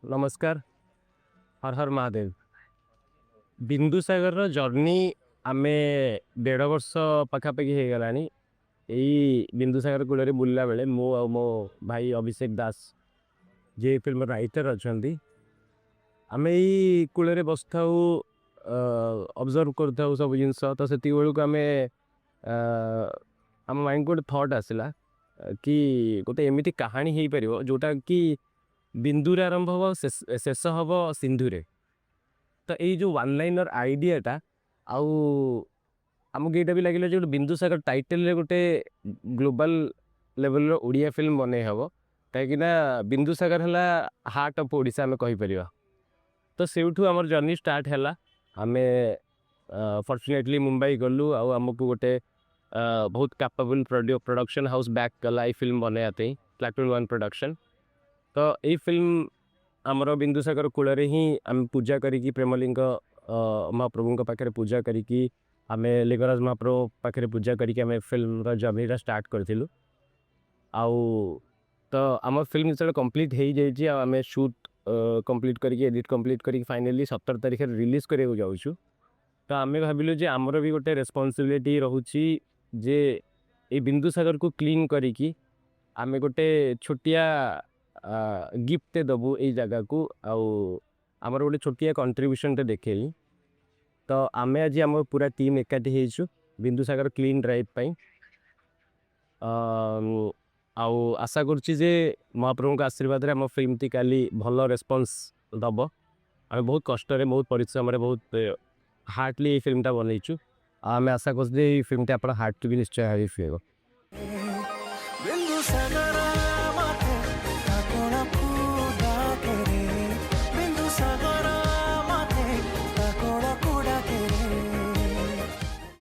नमस्कार। हर हर महादेव। बिंदुसागर जर्नी आमे 1.5 वर्ष पाखापाखि हो गलानी। यही बिंदुसागर कूल बुलला बेले मो आ मो भाई अभिषेक दास जे फिल्म राइटर अच्छा आमे यही कूल बस था ऑब्जर्व कर सब जिनस तो से बेलू आम आम माइंड को थॉट आसला कि गोटे एमती कहानी हो पार जोटा कि बिंदुरे आरंभ हम शेष हम सिंधुरे। तो यही जो वन लाइनर आइडियाटा आउ आमको यहाँ भी लगे जो बिंदुसागर टाइटल गोटे ग्लोबल लेवल ओडिया फिल्म बन हम कहीं बिंदुसागर है हार्ट ऑफ ओडिशा आम कहीपर। तो सेठू आम जर्नी स्टार्ट है आम फॉर्चुनेटली मुंबई गलु आमको गोटे बहुत कैपेबल प्रोडक्शन हाउस बैक कला ये फिल्म बनवाई प्लाटून 1 प्रोडक्शन। तो ये फिल्म आमर बिंदुसागर कूल ही आम पूजा करी प्रेमलिंग महाप्रभु पाखे पूजा करी आम लिंगराज महाप्रभु पाखे पूजा करी आम फिल्म जर्नीटा स्टार्ट करूँ। तो आम फिल्म जो कंप्लीट हो जाए आम शूट कंप्लीट करके एडिट कंप्लीट करके फाइनली 17 तारीख रिलीज करने जाऊँ। तो आम भाविलु जे आमर भी गोटे रेस्पॉन्सिबिलिटी रोची जे ये बिंदुसागर को क्लीन करी आम गोटे छोटिया गिफ्ट दबु ये जगह को आमर गोटे छोटिया कंट्रीब्यूशन देखली। तो आम आज आम पूरा टीम एकाठी होइछु बिंदुसागर क्लीन ड्राइव पाई। आशा करुच्ची जे महाप्रभु आशीर्वाद रे आम फिल्म टी काली भल रेस्पॉन्स दब। आम बहुत कष्ट बहुत परिश्रम बहुत हार्टली ये फिल्मटा बनईचु। आम आशा कर फिल्म आप हार्ट भी निश्चय हाई।